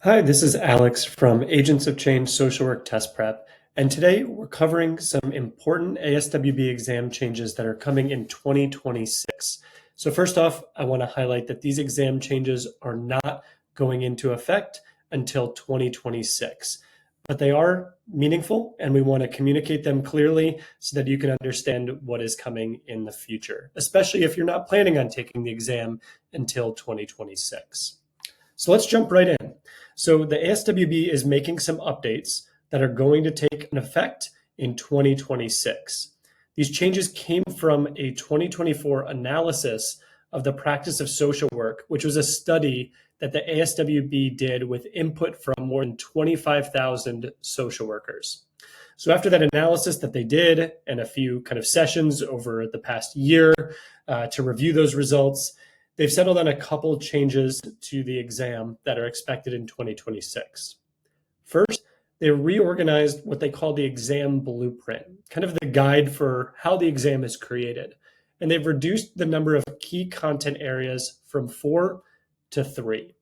Hi, this is Alex from Agents of Change Social Work Test Prep, and today we're covering some important ASWB exam changes that are coming in 2026. So first off, I want to highlight that these exam changes are not going into effect until 2026, but they are meaningful and we want to communicate them clearly so that you can understand what is coming in the future, especially if you're not planning on taking the exam until 2026. So let's jump right in. So the ASWB is making some updates that are going to take an effect in 2026. These changes came from a 2024 analysis of the practice of social work, which was a study that the ASWB did with input from more than 25,000 social workers. So after that analysis that they did and a few kind of sessions over the past year to review those results, they've settled on a couple changes to the exam that are expected in 2026. First, they reorganized what they call the exam blueprint, kind of the guide for how the exam is created. And they've reduced the number of key content areas from 4 to 3.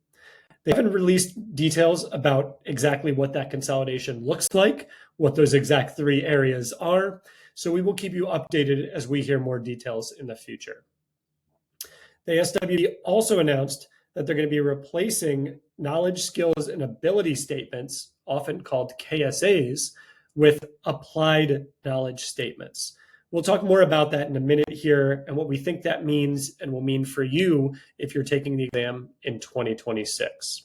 They haven't released details about exactly what that consolidation looks like, what those exact 3 areas are. So we will keep you updated as we hear more details in the future. The ASWB also announced that they're going to be replacing knowledge, skills, and ability statements, often called KSAs, with applied knowledge statements. We'll talk more about that in a minute here and what we think that means and will mean for you if you're taking the exam in 2026.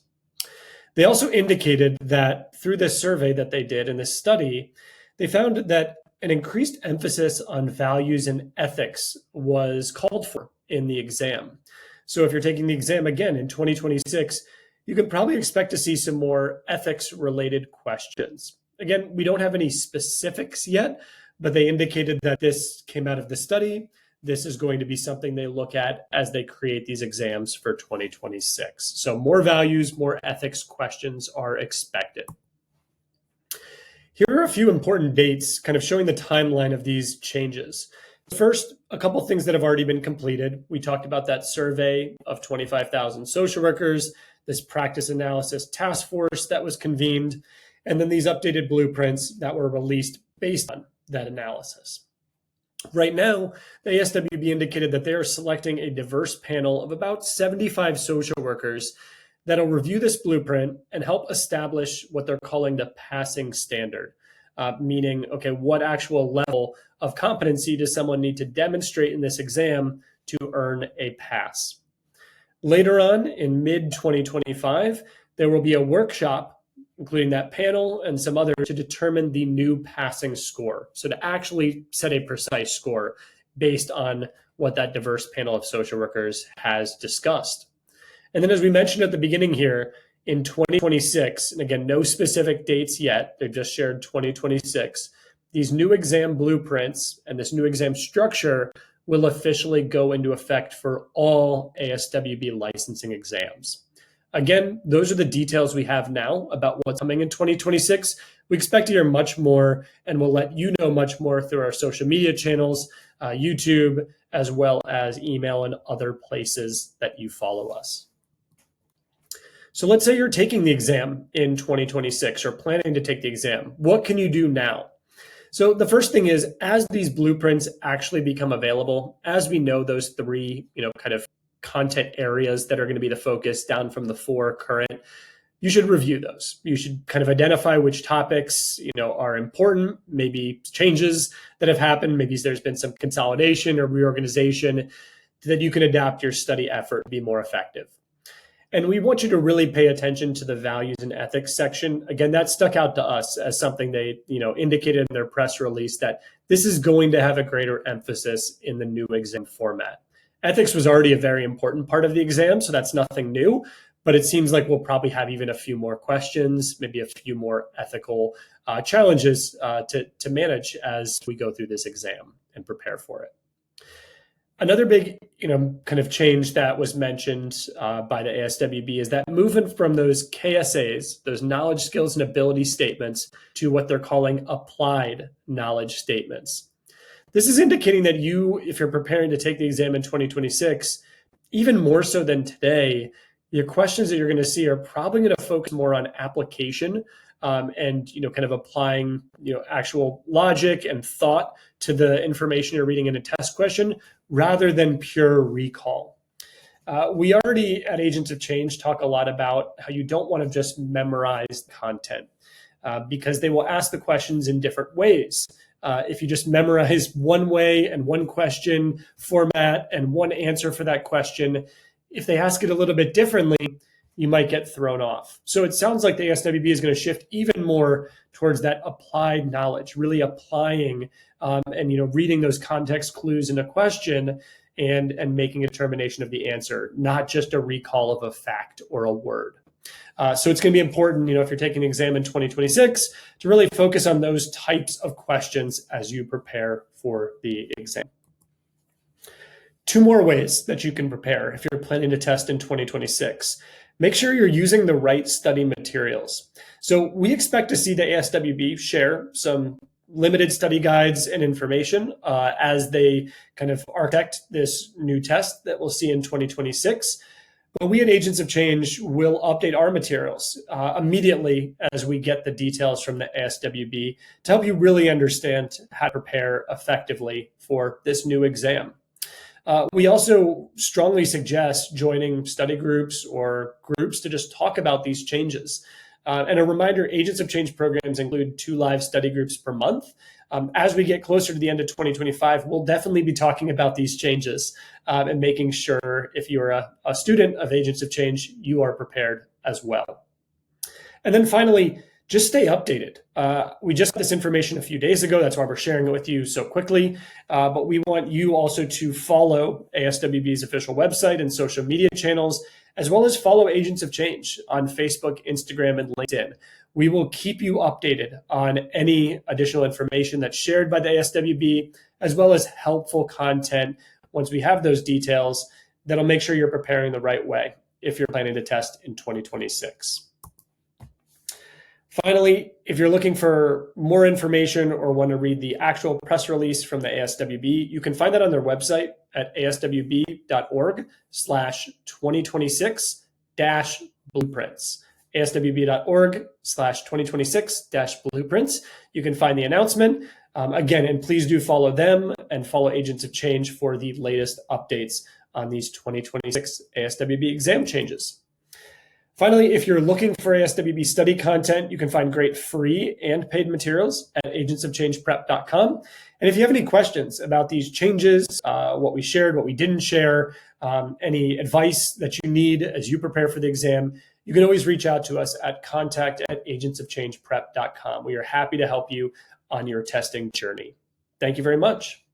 They also indicated that through this survey that they did in this study, they found that an increased emphasis on values and ethics was called for in the exam. So if you're taking the exam again in 2026, you can probably expect to see some more ethics-related questions. Again, we don't have any specifics yet, but they indicated that this came out of the study. This is going to be something they look at as they create these exams for 2026. So more values, more ethics questions are expected. Here are a few important dates kind of showing the timeline of these changes. First, a couple things that have already been completed. We talked about that survey of 25,000 social workers, this practice analysis task force that was convened, and then these updated blueprints that were released based on that analysis. Right now, the ASWB indicated that they are selecting a diverse panel of about 75 social workers that'll review this blueprint and help establish what they're calling the passing standard. Meaning, okay, what actual level of competency does someone need to demonstrate in this exam to earn a pass? Later on in mid-2025, there will be a workshop, including that panel and some other, to determine the new passing score. So to actually set a precise score based on what that diverse panel of social workers has discussed. And then as we mentioned at the beginning here, in 2026, and again, no specific dates yet, they've just shared 2026, these new exam blueprints and this new exam structure will officially go into effect for all ASWB licensing exams. Again, those are the details we have now about what's coming in 2026. We expect to hear much more, and we'll let you know much more through our social media channels, YouTube, as well as email and other places that you follow us. So let's say you're taking the exam in 2026 or planning to take the exam. What can you do now? So the first thing is, as these blueprints actually become available, as we know those 3, kind of content areas that are going to be the focus down from the 4 current, you should review those. You should kind of identify which topics, are important, maybe changes that have happened, maybe there's been some consolidation or reorganization that you can adapt your study effort to be more effective. And we want you to really pay attention to the values and ethics section. Again, that stuck out to us as something they, indicated in their press release that this is going to have a greater emphasis in the new exam format. Ethics was already a very important part of the exam, so that's nothing new, but it seems like we'll probably have even a few more questions, maybe a few more ethical challenges to manage as we go through this exam and prepare for it. Another big, kind of change that was mentioned by the ASWB is that movement from those KSAs, those knowledge, skills, and ability statements, to what they're calling applied knowledge statements. This is indicating that you, if you're preparing to take the exam in 2026, even more so than today, Your questions that you're going to see are probably going to focus more on application and kind of applying actual logic and thought to the information you're reading in a test question rather than pure recall. We already at Agents of Change talk a lot about how you don't want to just memorize content because they will ask the questions in different ways. If you just memorize one way and one question format and one answer for that question, if they ask it a little bit differently, you might get thrown off. So it sounds like the ASWB is going to shift even more towards that applied knowledge, really applying and reading those context clues in a question and making a determination of the answer, not just a recall of a fact or a word. So it's going to be important, if you're taking an exam in 2026, to really focus on those types of questions as you prepare for the exam. Two more ways that you can prepare if you're planning to test in 2026. Make sure you're using the right study materials. So we expect to see the ASWB share some limited study guides and information as they kind of architect this new test that we'll see in 2026. But we at Agents of Change will update our materials immediately as we get the details from the ASWB to help you really understand how to prepare effectively for this new exam. We also strongly suggest joining study groups or groups to just talk about these changes. And a reminder, Agents of Change programs include 2 live study groups per month. As we get closer to the end of 2025, we'll definitely be talking about these changes and making sure if you're a student of Agents of Change, you are prepared as well. And then finally, just stay updated. We just got this information a few days ago. That's why we're sharing it with you so quickly. But we want you also to follow ASWB's official website and social media channels, as well as follow Agents of Change on Facebook, Instagram, and LinkedIn. We will keep you updated on any additional information that's shared by the ASWB, as well as helpful content once we have those details that'll make sure you're preparing the right way if you're planning to test in 2026. Finally, if you're looking for more information or want to read the actual press release from the ASWB, you can find that on their website at aswb.org/2026-blueprints. aswb.org/2026-blueprints. You can find the announcement. Again, and please do follow them and follow Agents of Change for the latest updates on these 2026 ASWB exam changes. Finally, if you're looking for ASWB study content, you can find great free and paid materials at agentsofchangeprep.com. And if you have any questions about these changes, what we shared, what we didn't share, any advice that you need as you prepare for the exam, you can always reach out to us at contact@agentsofchangeprep.com. We are happy to help you on your testing journey. Thank you very much.